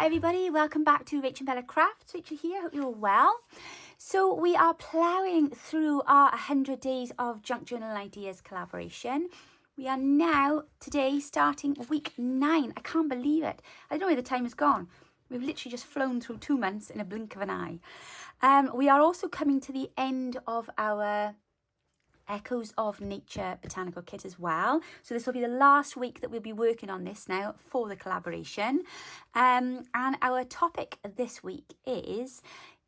Hi everybody, welcome back to Rachel and Bella Crafts. Rachel here, hope you're all well. So we are ploughing through our 100 days of Junk Journal Ideas collaboration. We are now, today, starting week 9. I can't believe it. I don't know where the time has gone. We've literally just flown through 2 months in a blink of an eye. We are also coming to the end of our Echoes of Nature botanical kit as well. So this will be the last week that we'll be working on this now for the collaboration. And our topic this week is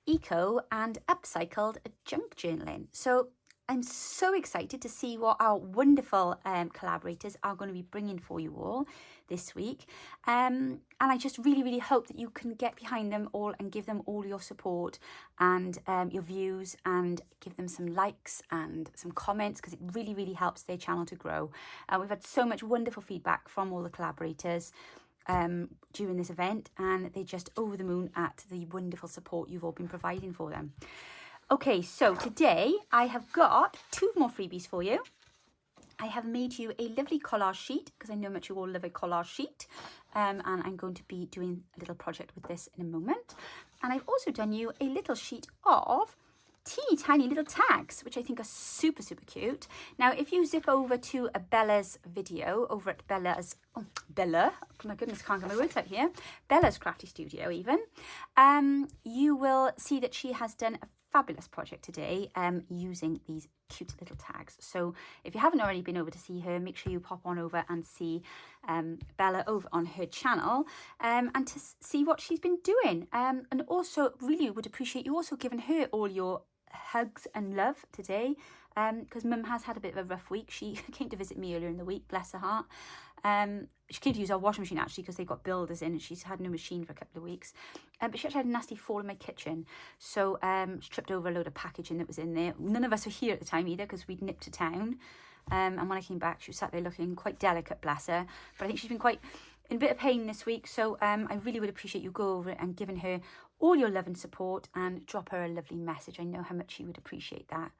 eco and upcycled junk journaling. So I'm so excited to see what our wonderful collaborators are going to be bringing for you all this week. And I just really hope that you can get behind them all and give them all your support and your views, and give them some likes and some comments, because it really helps their channel to grow. We've had so much wonderful feedback from all the collaborators during this event, and they're just over the moon at the wonderful support you've all been providing for them. Okay, so today I have got 2 more freebies for you. I have made you a lovely collage sheet, because I know much you all love a collage sheet, and I'm going to be doing a little project with this in a moment. And I've also done you a little sheet of teeny tiny little tags, which I think are super cute. Now, if you zip over to a Bella's video over at Bella's, Bella, oh my goodness, can't get my words out here, Bella's Crafty Studio even, you will see that she has done a fabulous project today using these cute little tags. So if you haven't already been over to see her, make sure you pop on over and see Bella over on her channel, and to see what she's been doing. And also really would appreciate you also giving her all your hugs and love today, because Mum has had a bit of a rough week. She came to visit me earlier in the week, bless her heart. She came to use our washing machine actually, because they got builders in and she's had no machine for a couple of weeks. But she actually had a nasty fall in my kitchen. So she tripped over a load of packaging that was in there. None of us were here at the time either, because we'd nipped to town. And when I came back, she was sat there looking quite delicate, bless her. But I think she's been quite in a bit of pain this week. So I really would appreciate you go over and giving her all your love and support, and drop her a lovely message. I know how much she would appreciate that,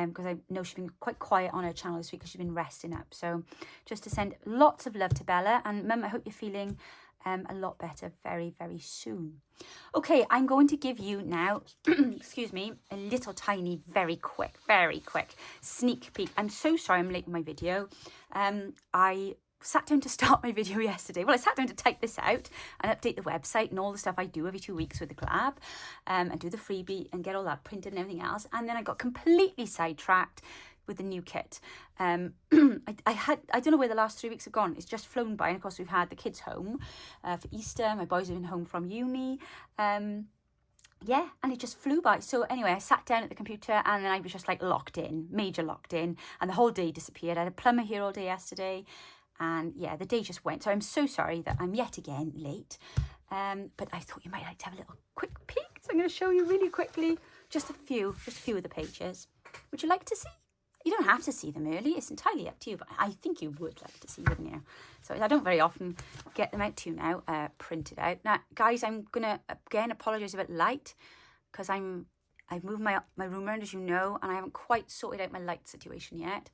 because I know she's been quite quiet on her channel this week because she's been resting up. So just to send lots of love to Bella, and Mum, I hope you're feeling a lot better very soon. Okay, I'm going to give you now, excuse me, a little tiny, very quick sneak peek. I'm so sorry I'm late with my video. I sat down to start my video yesterday. Well, I sat down to type this out and update the website and all the stuff I do every 2 weeks with the collab, and do the freebie and get all that printed and everything else. And then I got completely sidetracked with the new kit. I don't know where the last 3 weeks have gone. It's just flown by. And of course, we've had the kids home for Easter. My boys have been home from uni. Yeah, and it just flew by. So anyway, I sat down at the computer and then I was just like locked in, major locked in, and the whole day disappeared. I had a plumber here all day yesterday. And yeah, the day just went. So I'm so sorry that I'm yet again late. But I thought you might like to have a little quick peek. So I'm going to show you really quickly just a few of the pages. Would you like to see? You don't have to see them early. It's entirely up to you. But I think you would like to see, wouldn't you? So I don't very often get them out to you now, printed out. Now, guys, I'm going to, again, apologise about light, because I've moved my room around, as you know, and I haven't quite sorted out my light situation yet.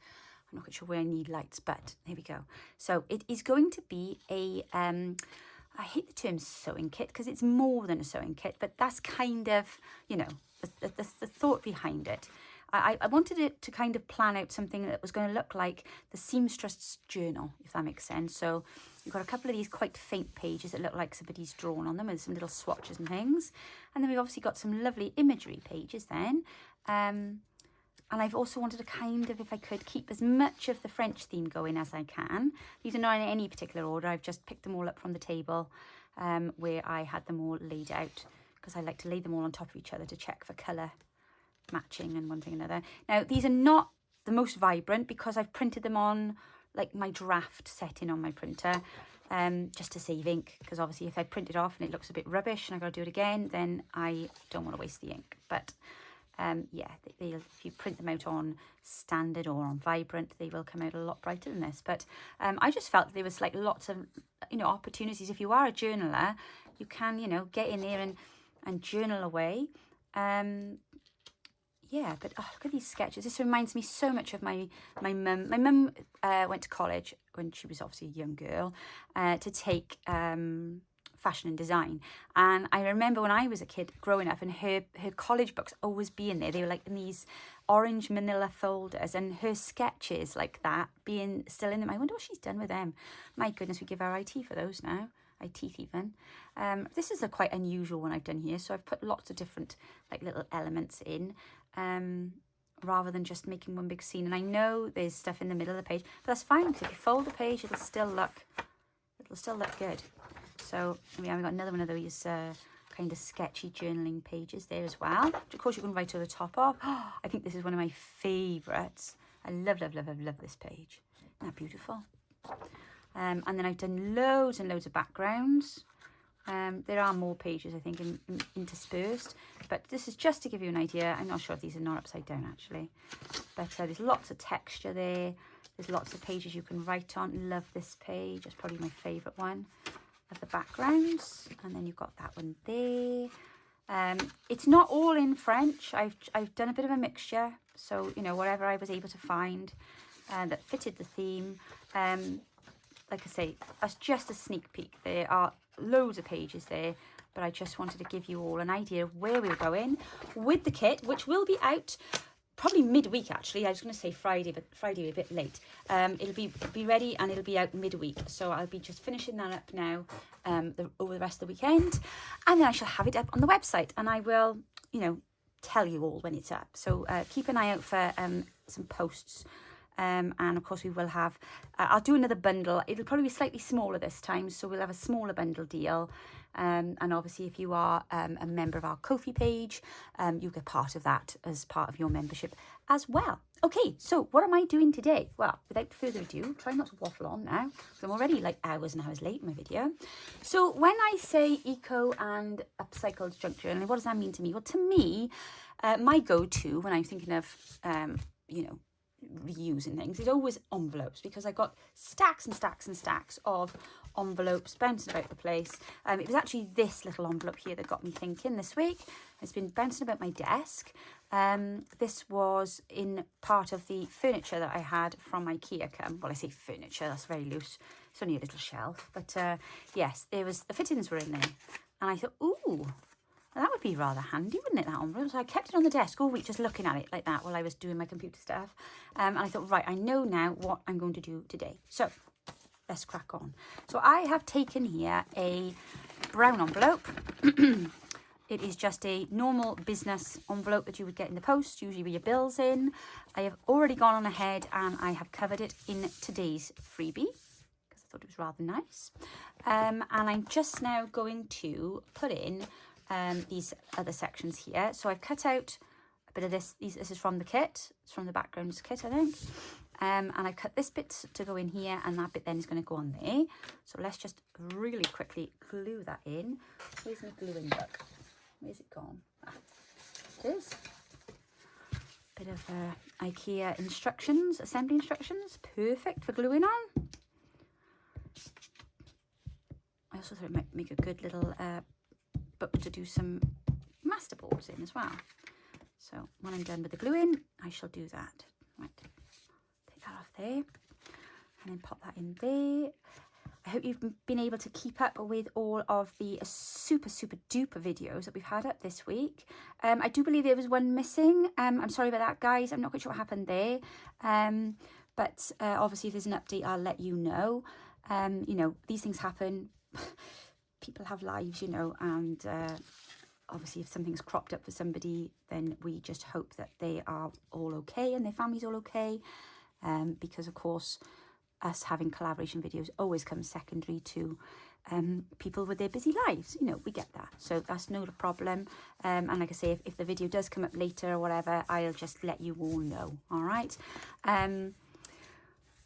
I'm not quite sure where I need lights, but there we go. So it is going to be a, I hate the term sewing kit, because it's more than a sewing kit, but that's kind of, you know, the thought behind it. I wanted it to kind of plan out something that was going to look like the seamstress journal, if that makes sense. So you've got a couple of these quite faint pages that look like somebody's drawn on them with some little swatches and things. And then we've obviously got some lovely imagery pages then. And I've also wanted to kind of, if I could, keep as much of the French theme going as I can. These are not in any particular order. I've just picked them all up from the table where I had them all laid out, because I like to lay them all on top of each other to check for colour matching and one thing and another. Now, these are not the most vibrant, because I've printed them on like my draft setting on my printer, just to save ink, because obviously if I print it off and it looks a bit rubbish and I've got to do it again, then I don't want to waste the ink. But yeah, if you print them out on standard or on vibrant, they will come out a lot brighter than this. But I just felt there was like lots of, you know, opportunities. If you are a journaler, you can, you know, get in there and journal away. Yeah, but oh, look at these sketches. This reminds me so much of my mum. My mum went to college when she was obviously a young girl to take fashion and design. And I remember when I was a kid growing up, and her college books always being there. They were like in these orange manila folders, and her sketches like that being still in them. I wonder what she's done with them. My goodness, we give her IT for those now. IT even. This is a quite unusual one I've done here. So I've put lots of different like little elements in, rather than just making one big scene. And I know there's stuff in the middle of the page, but that's fine, because if you fold the page, it'll still look good. So yeah, we've got another one of these kind of sketchy journaling pages there as well, which of course you can write to the top of. I think this is one of my favourites. I love this page. Isn't that beautiful? And then I've done loads and loads of backgrounds. There are more pages, I think, interspersed, but this is just to give you an idea. I'm not sure if these are not upside down actually, but there's lots of texture there. There's lots of pages you can write on. Love this page. It's probably my favourite one of the backgrounds. And then you've got that one there. It's not all in French. I've done a bit of a mixture. So, you know, whatever I was able to find that fitted the theme. Like I say, that's just a sneak peek. There are loads of pages there, but I just wanted to give you all an idea of where we were going with the kit, which will be out probably midweek actually. I was going to say Friday, but Friday a bit late. It'll be ready and it'll be out midweek. So I'll be just finishing that up now over the rest of the weekend, and then I shall have it up on the website, and I will, you know, tell you all when it's up. So keep an eye out for some posts. And of course we will have, I'll do another bundle. It'll probably be slightly smaller this time, so we'll have a smaller bundle deal. And obviously if you are a member of our Ko-fi page, you get part of that as part of your membership as well. Okay, so what am I doing today? Well, without further ado, try not to waffle on now, because I'm already like hours and hours late in my video. So when I say eco and upcycled junk journaling, what does that mean to me? Well, to me, my go-to when I'm thinking of, you know, reusing things is always envelopes, because I got stacks and stacks and stacks of envelopes bouncing about the place. It was actually this little envelope here that got me thinking this week. It's been bouncing about my desk. This was in part of the furniture that I had from IKEA. Well, I say furniture, that's very loose. It's only a little shelf, but yes, there was, the fittings were in there, and I thought, ooh, that would be rather handy, wouldn't it, that envelope? So I kept it on the desk all week, just looking at it like that while I was doing my computer stuff. And I thought, right, I know now what I'm going to do today. So let's crack on. So I have taken here a brown envelope. It is just a normal business envelope that you would get in the post, usually with your bills in. I have already gone on ahead and I have covered it in today's freebie, because I thought it was rather nice. And I'm just now going to put in these other sections here. So I've cut out a bit of this. This is from the kit. It's from the backgrounds kit, I think. And I've cut this bit to go in here, and that bit then is going to go on there. So let's just really quickly glue that in. Where's my gluing book? Where's it gone? Ah, it is. Bit of IKEA instructions, assembly instructions. Perfect for gluing on. I also thought it might make a good little book to do some masterboards in as well. So when I'm done with the gluing, I shall do that. Right, take that off there, and then pop that in there. I hope you've been able to keep up with all of the super duper videos that we've had up this week. I do believe there was one missing. I'm sorry about that, guys. I'm not quite sure what happened there. But obviously if there's an update, I'll let you know. You know, these things happen. People have lives, you know, and obviously if something's cropped up for somebody, then we just hope that they are all okay and their family's all okay, because of course us having collaboration videos always comes secondary to people with their busy lives. You know, we get that, so that's not a problem. And like I say, if the video does come up later or whatever, I'll just let you all know. All right.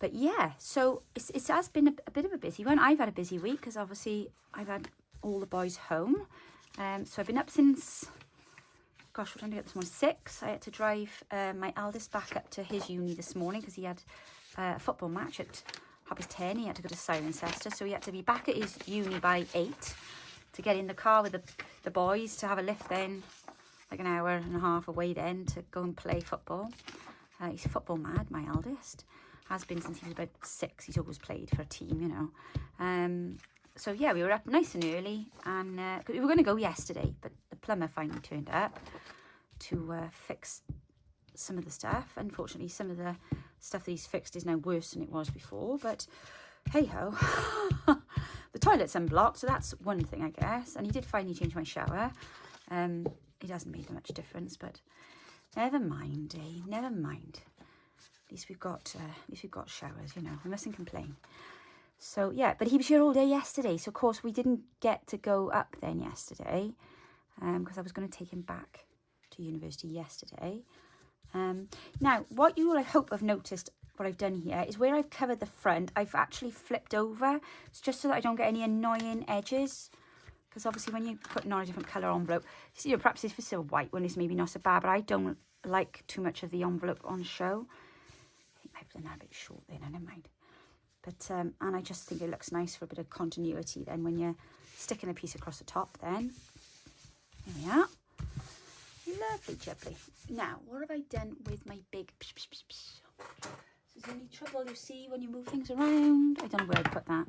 But yeah, so it has been a bit of a busy one. I've had a busy week because obviously I've had all the boys home. So I've been up since, gosh, what time did I get this morning? 6. I had to drive my eldest back up to his uni this morning because he had a football match at 10:30. He had to go to Cirencester, so he had to be back at his uni by 8 to get in the car with the boys to have a lift then, like an hour and a half away then to go and play football. He's football mad, my eldest. Has been since he was about 6. He's always played for a team, you know. So yeah, we were up nice and early, and we were going to go yesterday, but the plumber finally turned up to fix some of the stuff. Unfortunately, some of the stuff that he's fixed is now worse than it was before, but hey ho. The toilet's unblocked, so that's one thing, I guess. And he did finally change my shower. It hasn't made much difference, but never mind, eh? Never mind. At least we've got showers, you know. I mustn't complain. So yeah, but he was here all day yesterday. So of course we didn't get to go up then yesterday, because I was going to take him back to university yesterday. Now, what you will, I hope, have noticed what I've done here is where I've covered the front, I've actually flipped over. It's just so that I don't get any annoying edges. Because obviously when you're putting on a different colour envelope, you know, perhaps if it's a white one, it's maybe not so bad, but I don't like too much of the envelope on show. I think I've done that a bit short there, never mind. But, and I just think it looks nice for a bit of continuity then when you're sticking a piece across the top then. There we are. Lovely jubbly. Now, what have I done with my big... Is there any trouble you see when you move things around? I don't know where I put that,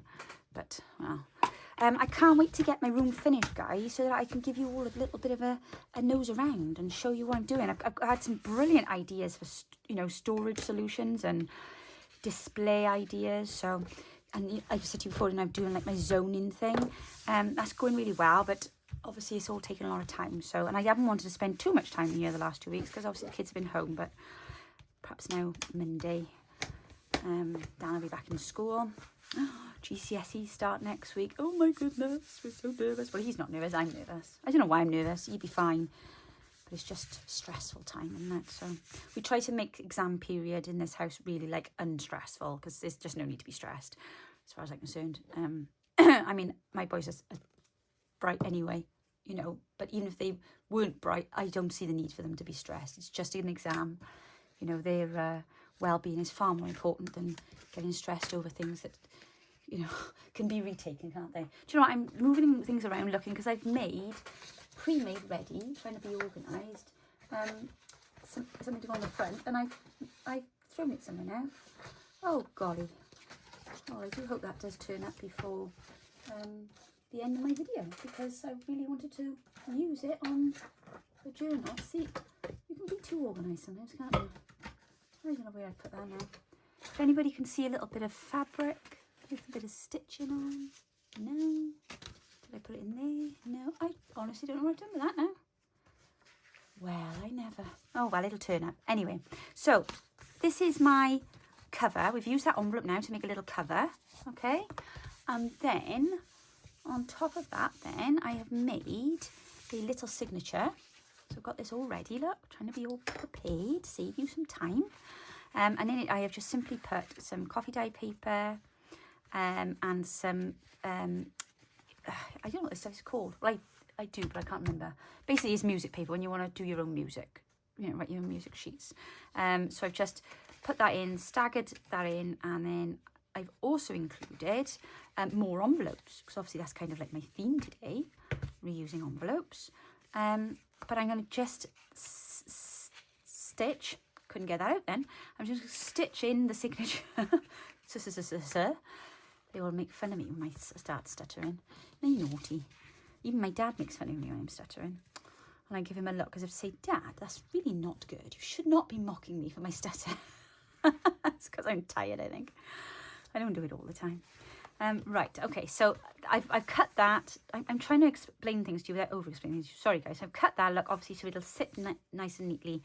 but, well... I can't wait to get my room finished, guys, so that I can give you all a little bit of a nose around and show you what I'm doing. I've had some brilliant ideas for, you know, storage solutions and display ideas. So, and I've said to you before, and I'm doing like my zoning thing. That's going really well, but obviously it's all taken a lot of time. So, and I haven't wanted to spend too much time in here the last 2 weeks because obviously the kids have been home, but perhaps now Monday, Dan will be back in school. GCSEs start next week. Oh my goodness, we're so nervous. Well, he's not nervous, I'm nervous. I don't know why I'm nervous, he'd be fine. But it's just stressful time, isn't it? So we try to make exam period in this house really like unstressful, because there's just no need to be stressed as far as I'm concerned. I mean, my boys are bright anyway, you know, but even if they weren't bright, I don't see the need for them to be stressed. It's just an exam. You know, their well-being is far more important than getting stressed over things that, you know, can be retaken, can't they? Do you know what? I'm moving things around looking because I've pre-made ready, trying to be organised, something to go on the front, and I've thrown it somewhere now. Oh, golly. Oh, I do hope that does turn up before the end of my video, because I really wanted to use it on the journal. See, you can be too organised sometimes, can't you? I don't know where I put that now. If anybody can see a little bit of fabric with a bit of stitching on. No. Did I put it in there? No. I honestly don't know what I've done with that now. Well, I never. Oh, well, it'll turn up. Anyway, so this is my cover. We've used that envelope now to make a little cover. Okay. And then on top of that, then I have made a little signature. So I've got this all ready, look, trying to be all prepared, save you some time. And in it I have just simply put some coffee dye paper and some, I don't know what this stuff is called. Well, I do, but I can't remember. Basically it's music paper when you want to do your own music, you know, write your own music sheets. So I've just put that in, staggered that in, and then I've also included more envelopes, because obviously that's kind of like my theme today, reusing envelopes. But I'm going to just stitch, couldn't get that out then, I'm just going to stitch in the signature. They all make fun of me when I start stuttering. They're naughty. Even my dad makes fun of me when I'm stuttering. And I give him a look as if to say, Dad, that's really not good. You should not be mocking me for my stutter. It's because I'm tired, I think. I don't do it all the time. Right, okay, so I've cut that. I'm trying to explain things to you without over-explaining things. Sorry, guys. I've cut that, look, obviously, so it'll sit nice and neatly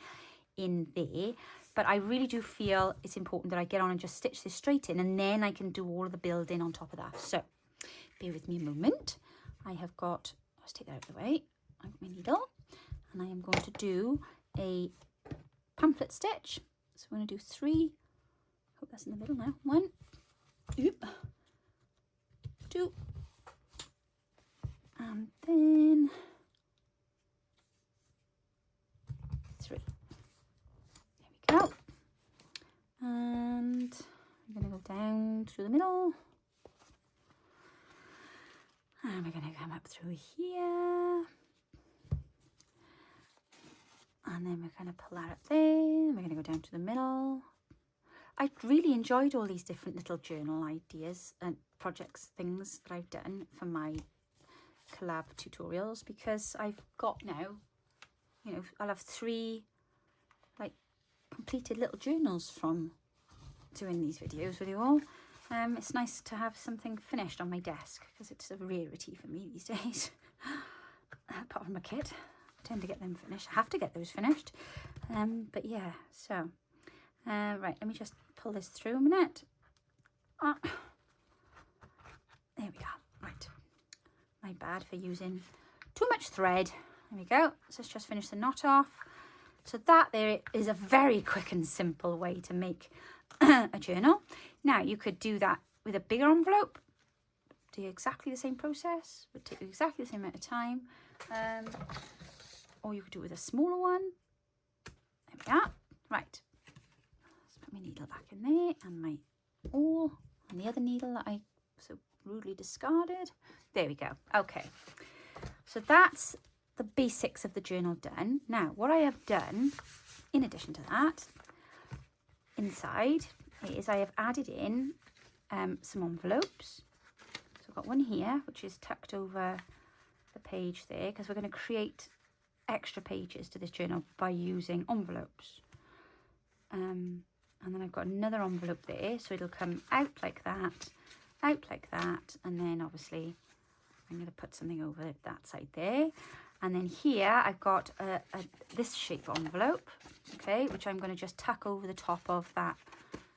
in there. But I really do feel it's important that I get on and just stitch this straight in, and then I can do all of the building on top of that. So, bear with me a moment. I have got, let's take that out of the way. I've got my needle, and I am going to do a pamphlet stitch. So we're going to do 3. Hope that's in the middle now. 1, 2, and then 3. There we go. And I'm going to go down through the middle. And we're going to come up through here. And then we're going to pull that up there. And we're going to go down to the middle. I really enjoyed all these different little journal ideas and projects, things that I've done for my collab tutorials, because I've got now, you know, I'll have 3 like completed little journals from doing these videos with you all. It's nice to have something finished on my desk, because it's a rarity for me these days. Apart from my kit, I tend to get them finished. I have to get those finished. But yeah, so right, let me just pull this through a minute. There we are. Right, my bad for using too much thread. There we go. So let's just finish the knot off. So that there is a very quick and simple way to make a journal. Now you could do that with a bigger envelope, do exactly the same process, would take exactly the same amount of time, or you could do it with a smaller one. There we are. Right, let's put my needle back in there, and my awl, and the other needle that I so rudely discarded. There we go. Okay, so that's the basics of the journal done. Now what I have done in addition to that inside is I have added in some envelopes. So I've got one here which is tucked over the page there, because we're going to create extra pages to this journal by using envelopes. And then I've got another envelope there, so it'll come out like that, and then obviously I'm going to put something over that side there. And then here I've got this shape envelope, okay, which I'm going to just tuck over the top of that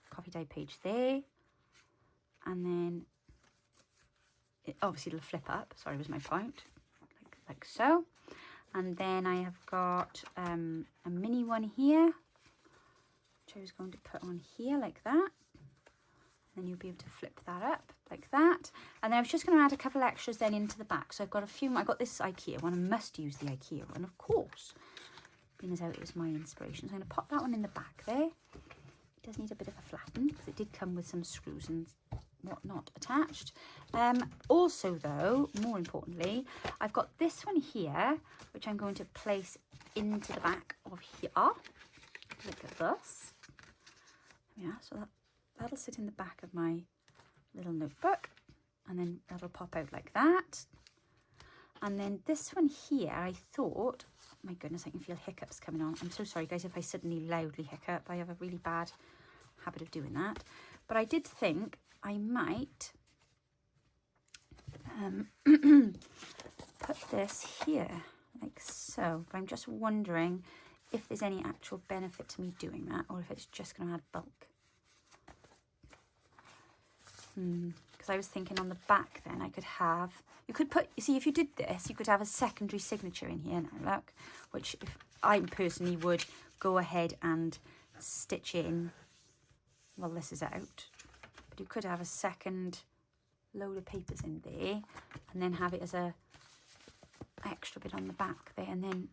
copy die page there. And then obviously it'll flip up, sorry, was my point, like so. And then I have got a mini one here, which I was going to put on here like that. Then you'll be able to flip that up like that. And then I was just going to add a couple extras then into the back. So I've got a few, I got this IKEA one, I must use the IKEA one, of course, being as how it was my inspiration. So I'm going to pop that one in the back there. It does need a bit of a flatten, because it did come with some screws and whatnot attached. Also though, more importantly, I've got this one here, which I'm going to place into the back of here, like this. Yeah, so that'll sit in the back of my little notebook, and then that'll pop out like that. And then this one here, I thought, oh my goodness, I can feel hiccups coming on. I'm so sorry guys if I suddenly loudly hiccup. I have a really bad habit of doing that. But I did think I might put this here like so. But I'm just wondering if there's any actual benefit to me doing that, or if it's just going to add bulk. Because I was thinking on the back then I could have, you could put, you see, if you did this, you could have a secondary signature in here now, look, which if I personally would go ahead and stitch in while this is out. But you could have a second load of papers in there, and then have it as a extra bit on the back there, and then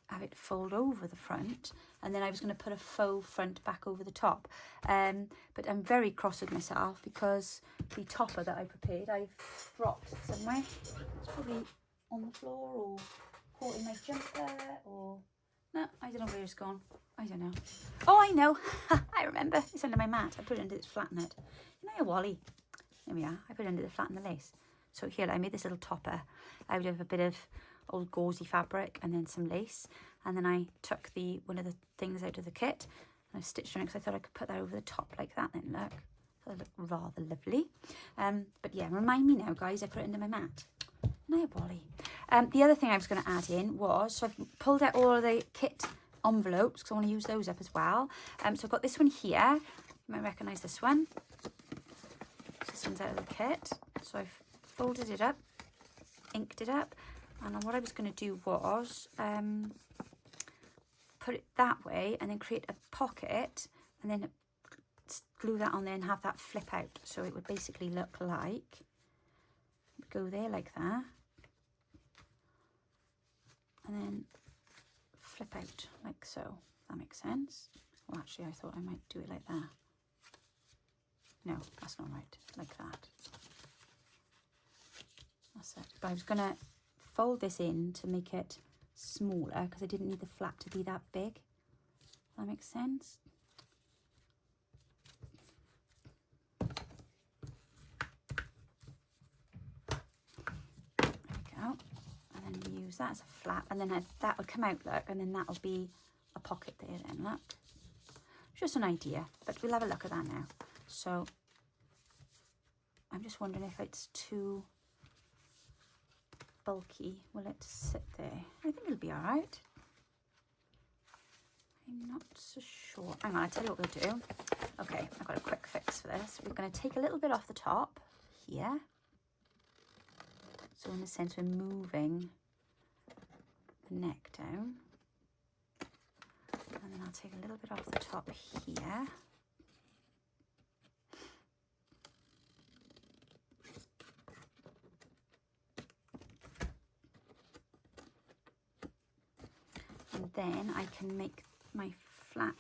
have it fold over the front, and then I was going to put a faux front back over the top. But I'm very cross with myself because the topper that I prepared I've dropped somewhere. It's probably on the floor or caught in my jumper, or no, I don't know where it's gone. I don't know. Oh, I know. I remember. It's under my mat. I put it under this flattener. You know your Wally. There we are. I put it under the flatten the lace. So here I made this little topper out of a bit of old gauzy fabric and then some lace, and then I took one of the things out of the kit and I stitched on it because I thought I could put that over the top like that. Then look, so it looked rather lovely. But yeah, remind me now guys, I put it under my mat. No, Wally. The other thing I was going to add in was, so I've pulled out all of the kit envelopes because I want to use those up as well. So I've got this one here. You might recognise this one. This one's out of the kit. So I've folded it up, inked it up, and what I was going to do was put it that way and then create a pocket and then glue that on there and have that flip out. So it would basically look like, go there like that, and then flip out like so. If that makes sense. Well, actually, I thought I might do it like that. No, that's not right. Like that. That's it. But I was going to fold this in to make it smaller because I didn't need the flap to be that big. If that makes sense. that as a flap, and then that would come out, look, and then that'll be a pocket there then, look. Just an idea, but we'll have a look at that now. So I'm just wondering if it's too bulky, will it sit there? I think it'll be all right. I'm not so sure. Hang on, I'll tell you what we'll do. Okay, I've got a quick fix for this. We're going to take a little bit off the top here. So in a sense, we're moving the neck down. And then I'll take a little bit off the top here. And then I can make my flap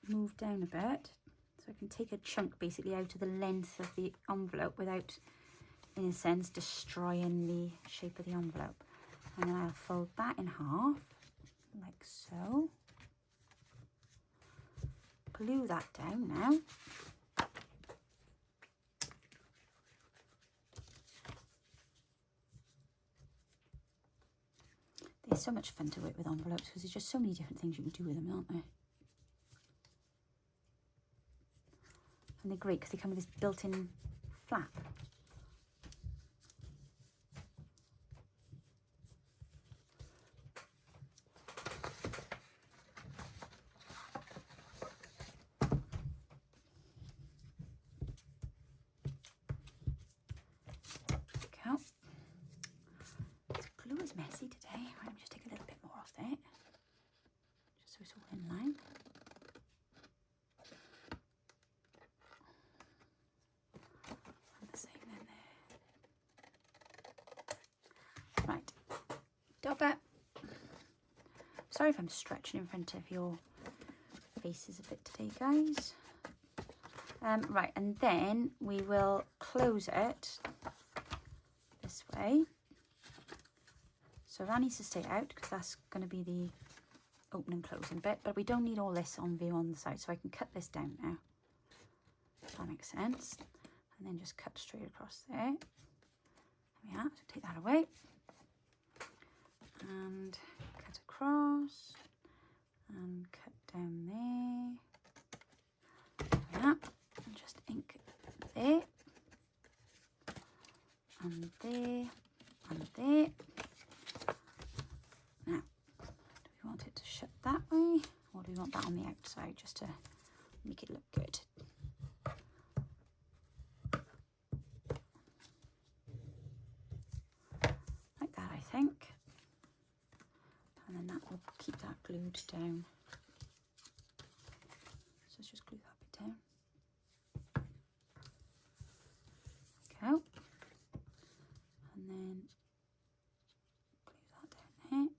move down a bit. So I can take a chunk basically out of the length of the envelope without, in a sense, destroying the shape of the envelope. And then I'll fold that in half, like so. Glue that down now. They're so much fun to work with envelopes because there's just so many different things you can do with them, aren't there? And they're great because they come with this built-in flap. Glue is messy today. Right, let me just take a little bit more off there, just so it's all in line. And the same in there. Right, Dobber. Sorry if I'm stretching in front of your faces a bit today, guys. Right, and then we will close it this way. So that needs to stay out because that's going to be the open and closing bit, but we don't need all this on view on the side, so I can cut this down now, if that makes sense, and then just cut straight across there. There we are. So take that away and cut across and cut down there. There we are. And just ink there and there and there. Now, do we want it to shut that way, or do we want that on the outside just to make it look good? Like that, I think. And then that will keep that glued down. So let's just glue that bit down. Go. And then glue that down there.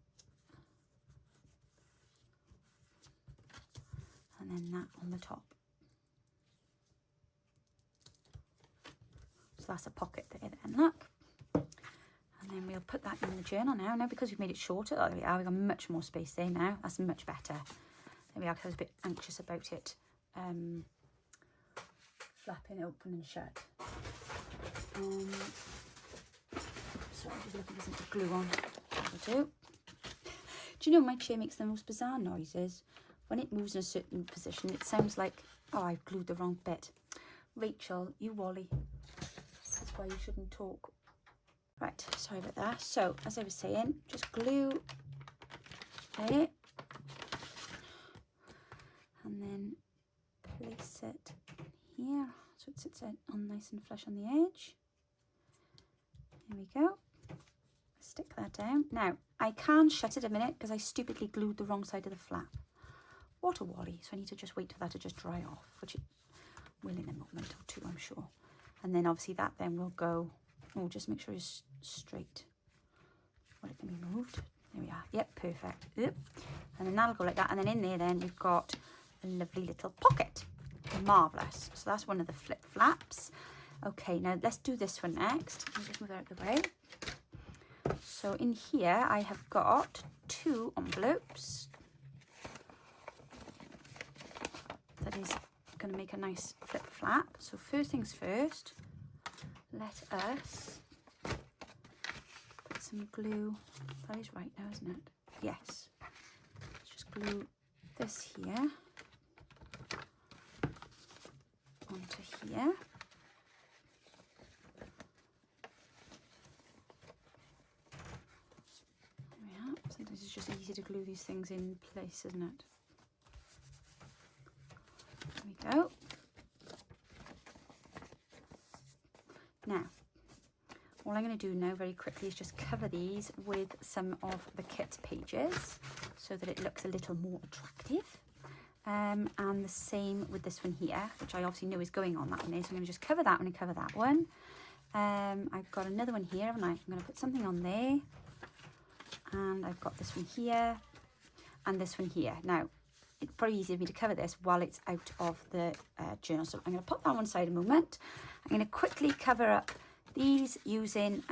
And then that on the top. So that's a pocket there then, look. And then we'll put that in the journal now. Now because we've made it shorter, oh, there we are, we've got much more space there now. That's much better. There we are, because I was a bit anxious about it flapping open and shut. Sorry, I'm just looking for some glue on. That'll do. Do you know my chair makes the most bizarre noises? When it moves in a certain position, it sounds like, oh, I've glued the wrong bit. Rachel, you Wally. That's why you shouldn't talk. Right, sorry about that. So, as I was saying, just glue there. And then place it here. So it sits on nice and flush on the edge. There we go. Stick that down. Now, I can shut it a minute because I stupidly glued the wrong side of the flap. What a Wally. So I need to just wait for that to just dry off, which it will in a moment or two, I'm sure. And then obviously that then will go, oh, just make sure it's straight. Well, it can be moved. There we are. Yep, perfect. Yep. And then that'll go like that. And then in there then we've got a lovely little pocket. Marvellous. So that's one of the flip flaps. Okay, now let's do this one next. Let me just move it out of the way. So in here I have got 2 envelopes. That is going to make a nice flip flap. So first things first, let us put some glue. That is right now, isn't it? Yes. Let's just glue this here onto here. There we are. Sometimes it's just easy to glue these things in place, isn't it? There we go. Now, all I'm going to do now very quickly is just cover these with some of the kit pages so that it looks a little more attractive. And the same with this one here, which I obviously know is going on that one there. So I'm going to just cover that one and cover that one. I've got another one here, haven't I? I'm going to put something on there. And I've got this one here and this one here. Now, it's probably easier for me to cover this while it's out of the journal. So I'm going to put that on one side a moment. I'm going to quickly cover up these using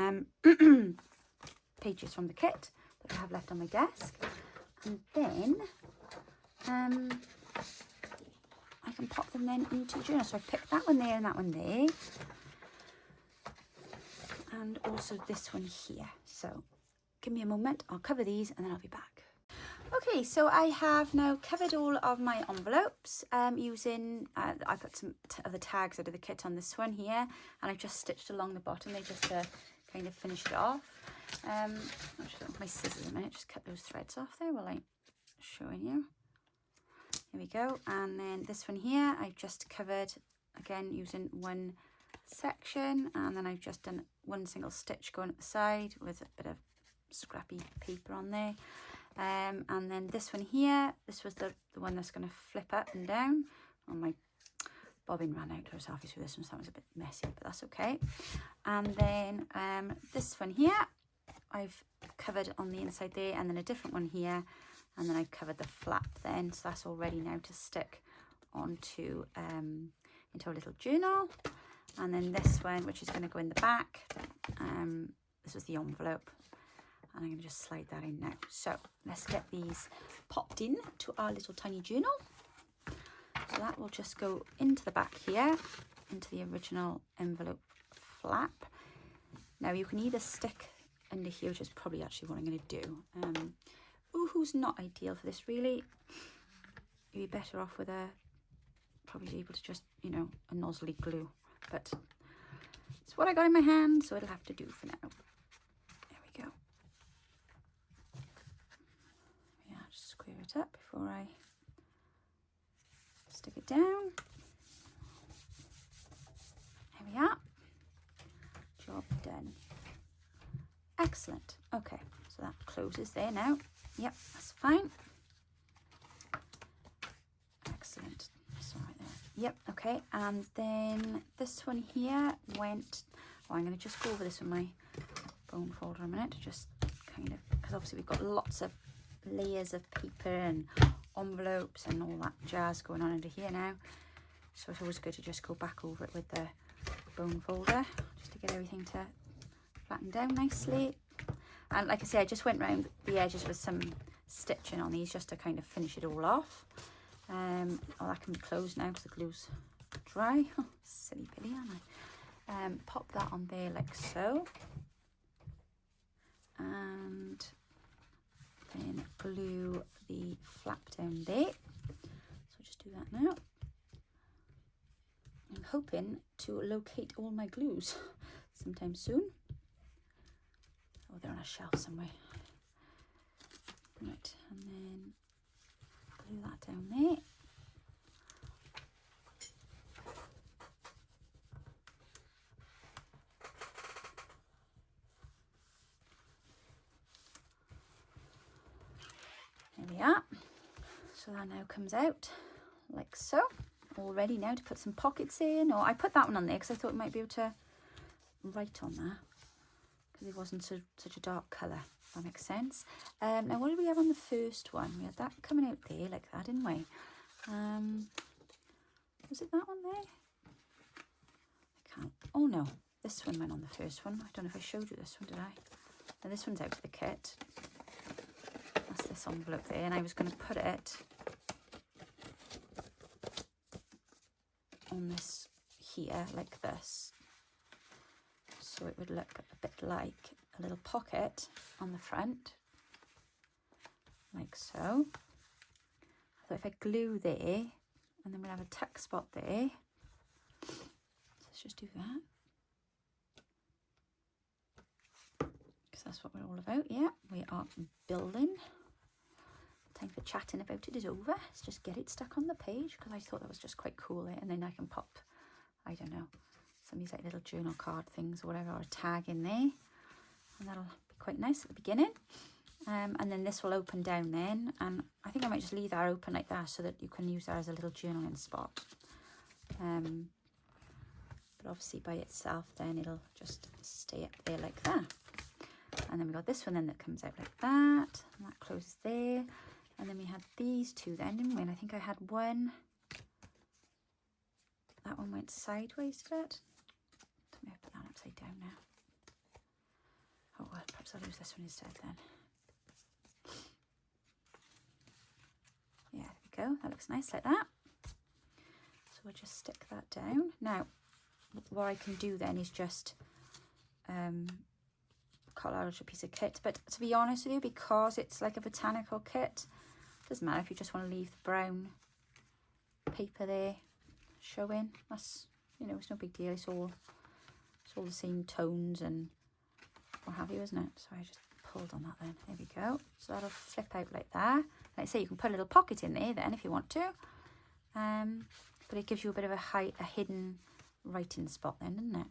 pages from the kit that I have left on my desk. And then I can pop them then into the journal. So I picked that one there and that one there. And also this one here. So give me a moment. I'll cover these and then I'll be back. Okay, so I have now covered all of my envelopes using, I put some of the tags out of the kit on this one here, and I've just stitched along the bottom there just to kind of finish it off. I'll just put my scissors a minute, just cut those threads off there while I'm showing you. Here we go, and then this one here I've just covered again using one section, and then I've just done one single stitch going at the side with a bit of scrappy paper on there. And then this one here, this was the one that's going to flip up and down. Oh, my bobbin ran out. I was halfway through this one, so that was a bit messy, but that's okay. And then this one here, I've covered on the inside there, and then a different one here, and then I've covered the flap then, so that's all ready now to stick onto into a little journal. And then this one, which is going to go in the back, this was the envelope. And I'm going to just slide that in now. So let's get these popped in to our little tiny journal. So that will just go into the back here, into the original envelope flap. Now you can either stick under here, which is probably actually what I'm going to do. Who's not ideal for this really. You'd be better off with probably able to just, you know, a nozzly glue. But it's what I got in my hand, so it'll have to do for now. Square it up before I stick it down. There we are. Job done. Excellent. Okay, so that closes there now. Yep, that's fine. Excellent. That's all right there. Yep, okay. And then this one here went, I'm going to just go over this with my bone folder a minute to just kind of, because obviously we've got lots of layers of paper and envelopes and all that jazz going on under here now, so it's always good to just go back over it with the bone folder just to get everything to flatten down nicely. And like I say, I just went round the edges with some stitching on these just to kind of finish it all off. Oh, that can be closed now because the glue's dry. Silly Billy, aren't I? Pop that on there like so, and then glue the flap down there. So just do that now. I'm hoping to locate all my glues sometime soon. Oh, they're on a shelf somewhere. Right, and then glue that down there. There we are. So that now comes out like so, all ready now to put some pockets in. Or I put that one on there because I thought we might be able to write on that because it wasn't such a dark colour, if that makes sense. Now what did we have on the first one? We had that coming out there like that, didn't we? Was it that one there? I can't, oh no, this one went on the first one. I don't know if I showed you this one, did I? Now this one's out of the kit. That's this envelope there, and I was going to put it on this here like this, so it would look a bit like a little pocket on the front, like so. So if I glue there, and then we'll have a tuck spot there. So let's just do that. Because that's what we're all about, yeah. We are building. Time for chatting about it is over. Let's just get it stuck on the page, because I thought that was just quite cool. And then I can pop, I don't know, some of these like little journal card things or whatever, or a tag in there. And that'll be quite nice at the beginning. And then this will open down then. And I think I might just leave that open like that so that you can use that as a little journaling spot. But obviously by itself then it'll just stay up there like that. And then we got this one then that comes out like that. And that closes there. And then we had these two then, didn't we? And I think I had one. That one went sideways, did it? Let me put that upside down now. Oh well, perhaps I'll use this one instead then. Yeah, there we go. That looks nice like that. So we'll just stick that down. Now, what I can do then is just cut out a piece of kit. But to be honest with you, because it's like a botanical kit, it doesn't matter if you just want to leave the brown paper there showing. That's, you know, it's no big deal. It's all the same tones and what have you, isn't it? So I just pulled on that then. There we go. So that'll flip out like that. Like I say, you can put a little pocket in there then if you want to. But it gives you a bit of a hidden writing spot then, doesn't it?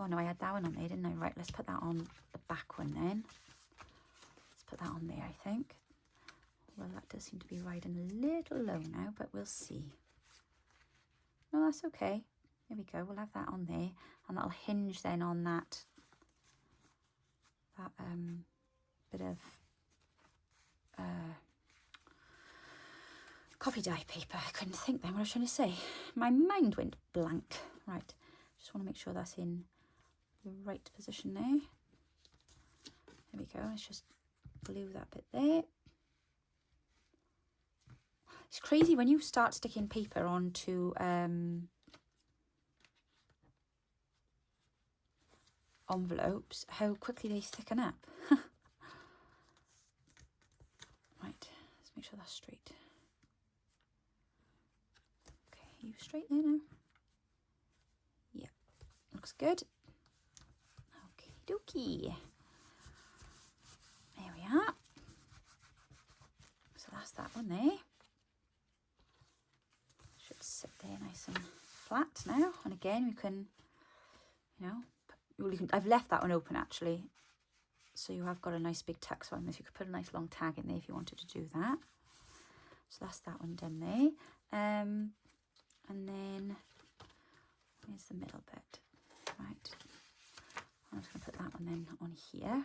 Oh no, I had that one on there, didn't I? Right, let's put that on the back one then. Let's put that on there, I think. Well, that does seem to be riding a little low now, but we'll see. No, that's okay. There we go. We'll have that on there, and that'll hinge then on that bit of coffee dye paper. I couldn't think then what I was trying to say. My mind went blank. Right, just want to make sure that's in the right position there. There we go. Let's just glue that bit there. It's crazy when you start sticking paper onto envelopes, how quickly they thicken up. Right, let's make sure that's straight. Okay, you straight there now? Yeah, looks good. Okie dokie. There we are. So that's that one there. Should sit there nice and flat now. And again, we can, you know, I've left that one open actually, so you have got a nice big tuck on this. You could put a nice long tag in there if you wanted to do that. So that's that one done there. And then here's the middle bit. Right, I'm just going to put that one then on here.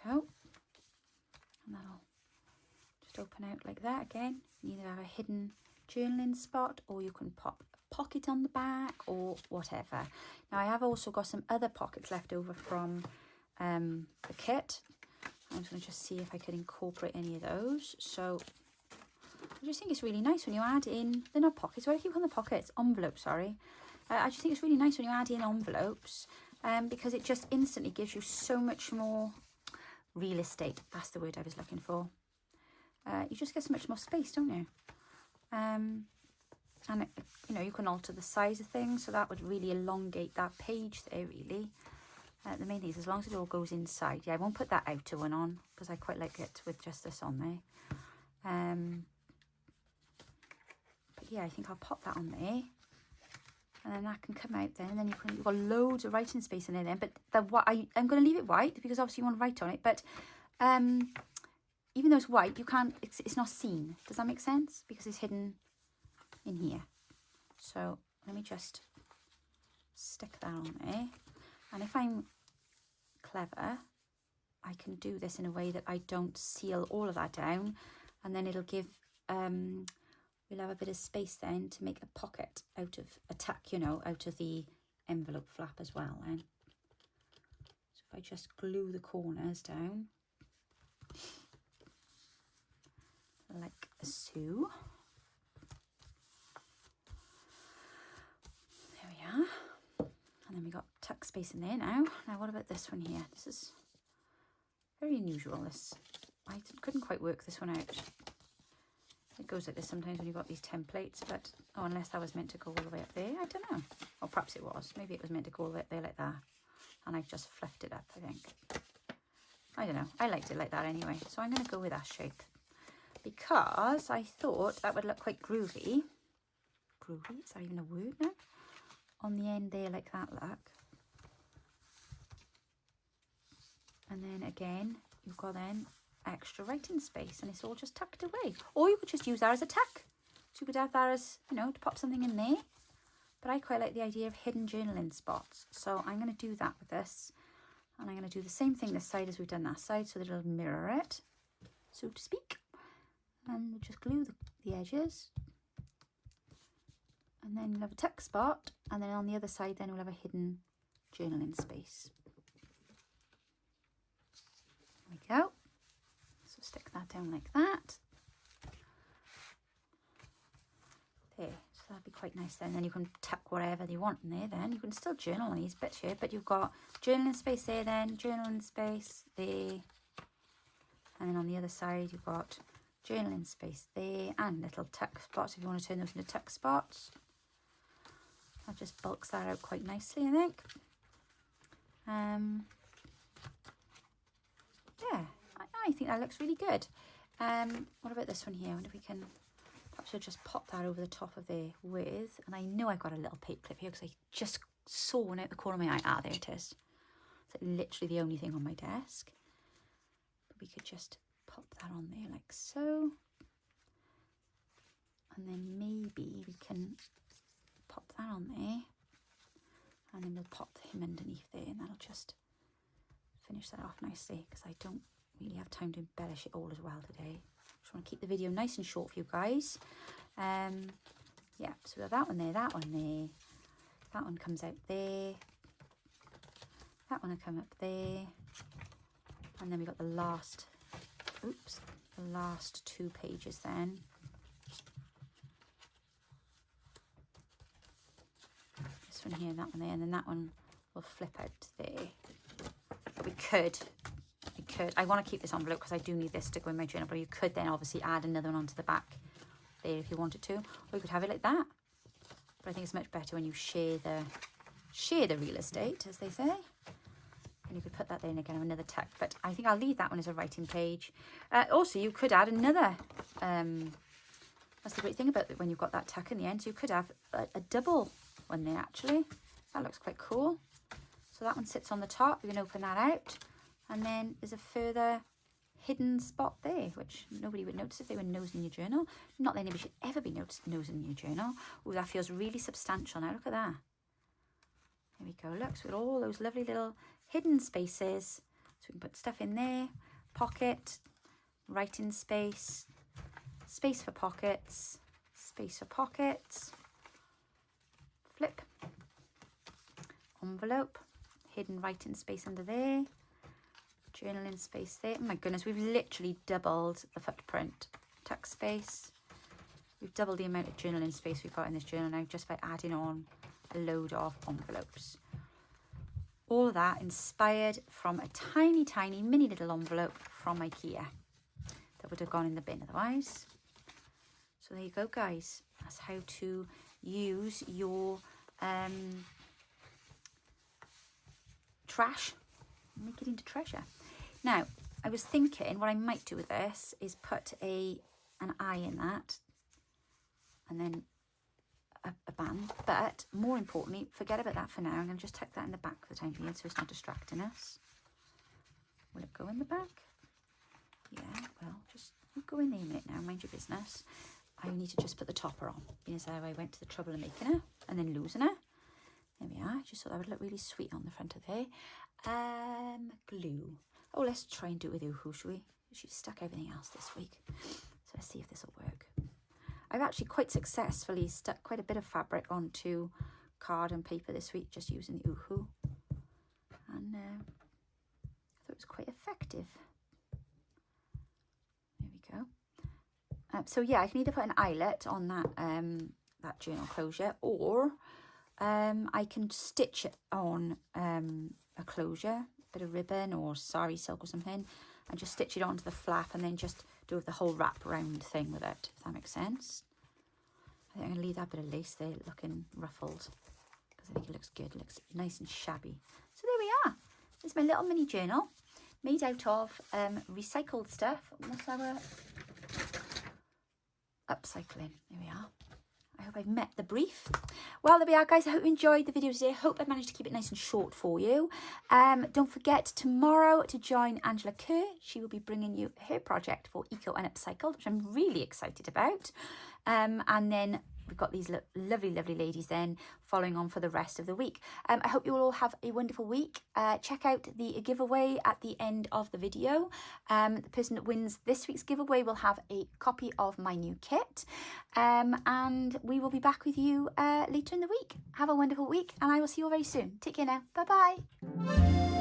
Go, and that'll just open out like that again. You either have a hidden journaling spot, or you can pop a pocket on the back or whatever. Now I have also got some other pockets left over from the kit. I'm just going to just see if I could incorporate any of those. So I just think it's really nice when you add in, they're not pockets, what do I keep calling the pockets? Envelopes, sorry. I just think it's really nice when you add in envelopes because it just instantly gives you so much more real estate. That's the word I was looking for. You just get so much more space, don't you? And it, you know, you can alter the size of things, so that would really elongate that page there really. The main thing is as long as it all goes inside. Yeah, I won't put that outer one on because I quite like it with just this on there. But yeah, I think I'll pop that on there. And then that can come out then, and then you've got loads of writing space in there then. But I'm going to leave it white because obviously you want to write on it. But even though it's white, you can't. It's not seen. Does that make sense? Because it's hidden in here. So let me just stick that on there. And if I'm clever, I can do this in a way that I don't seal all of that down, and then it'll give. We'll we'll have a bit of space then to make a pocket out of a tuck, you know, out of the envelope flap as well then. So if I just glue the corners down like so. There we are. And then we got tuck space in there now. Now what about this one here? This is very unusual. This, I couldn't quite work this one out. It goes like this sometimes when you've got these templates, but oh, unless that was meant to go all the way up there, I don't know. Or perhaps it was. Maybe it was meant to go all the way up there like that. And I've just fluffed it up, I think. I don't know. I liked it like that anyway. So I'm going to go with that shape. Because I thought that would look quite groovy. Groovy? Is that even a word now? On the end there like that, look. And then again, you've got then extra writing space and it's all just tucked away. Or you could just use that as a tuck. So you could have that as, you know, to pop something in there. But I quite like the idea of hidden journaling spots. So I'm going to do that with this. And I'm going to do the same thing this side as we've done that side so that it'll mirror it, so to speak. And we'll just glue the edges. And then we'll have a tuck spot. And then on the other side then we'll have a hidden journaling space. There we go. So stick that down like that. There, so that'll be quite nice then. Then you can tuck whatever you want in there then. You can still journal on these bits here, but you've got journaling space there then, journaling space there. And then on the other side you've got journaling space there and little tuck spots if you want to turn those into tuck spots. That just bulks that out quite nicely, I think. Yeah, I think that looks really good. What about this one here? I wonder if we can, perhaps we'll just pop that over the top of there with, and I know I've got a little paper clip here because I just saw one out the corner of my eye. Ah, there it is. It's like literally the only thing on my desk. But we could just pop that on there like so. And then maybe we can pop that on there. And then we'll pop him underneath there and that'll just finish that off nicely because I don't really have time to embellish it all as well today. Just want to keep the video nice and short for you guys. Yeah, so we have that one there, that one there. That one comes out there. That one will come up there. And then we got the last, oops, the last 2 pages then. This one here, that one there, and then that one will flip out there. We could, I want to keep this envelope because I do need this to go in my journal, but you could then obviously add another one onto the back there if you wanted to, or you could have it like that. But I think it's much better when you share the real estate, as they say. And you could put that there and again another tuck, but I think I'll leave that one as a writing page. Also, you could add another, that's the great thing about it when you've got that tuck in the end, so you could have a double one there actually. That looks quite cool. So that one sits on the top, you can open that out, and then there's a further hidden spot there, which nobody would notice if they were nosing your journal. Not that anybody should ever be nosing your journal. Oh, that feels really substantial now, look at that. There we go, look, so we've got all those lovely little hidden spaces. So we can put stuff in there, pocket, writing space, space for pockets, flip, envelope, hidden writing space under there, journaling space there. Oh my goodness, we've literally doubled the footprint. Tuck space. We've doubled the amount of journaling space we've got in this journal now just by adding on a load of envelopes. All of that inspired from a tiny, tiny, mini little envelope from IKEA that would have gone in the bin otherwise. So there you go, guys. That's how to use your trash and make it into treasure. Now, I was thinking what I might do with this is put an eye in that and then a band, but more importantly, forget about that for now. I'm going to just tuck that in the back for the time being so it's not distracting us. Will it go in the back? Yeah, well, just go in there a minute now, mind your business. I need to just put the topper on, because I went to the trouble of making her and then losing her. There we are, just thought that would look really sweet on the front of there. Glue. Oh, let's try and do it with Uhu, shall we? She's stuck everything else this week. So let's see if this will work. I've actually quite successfully stuck quite a bit of fabric onto card and paper this week, just using the Uhu. And I thought it was quite effective. There we go. So yeah, I can either put an eyelet on that that journal closure, or I can stitch it on a closure, bit of ribbon or sari silk or something, and just stitch it onto the flap and then just do the whole wrap around thing with it, if that makes sense. I think I'm going to leave that bit of lace there looking ruffled, because I think it looks good. It looks nice and shabby. So there we are. This is my little mini journal made out of recycled stuff. What's our upcycling? There we are. I hope I've met the brief. Well, there we are, guys. I hope you enjoyed the video today. I hope I managed to keep it nice and short for you. Don't forget tomorrow to join Angela Kerr. She will be bringing you her project for Eco and Upcycled, which I'm really excited about. And then we've got these lovely, lovely ladies then following on for the rest of the week. I hope you all have a wonderful week. Check out the giveaway at the end of the video. The person that wins this week's giveaway will have a copy of my new kit. And we will be back with you later in the week. Have a wonderful week, and I will see you all very soon. Take care now. Bye-bye.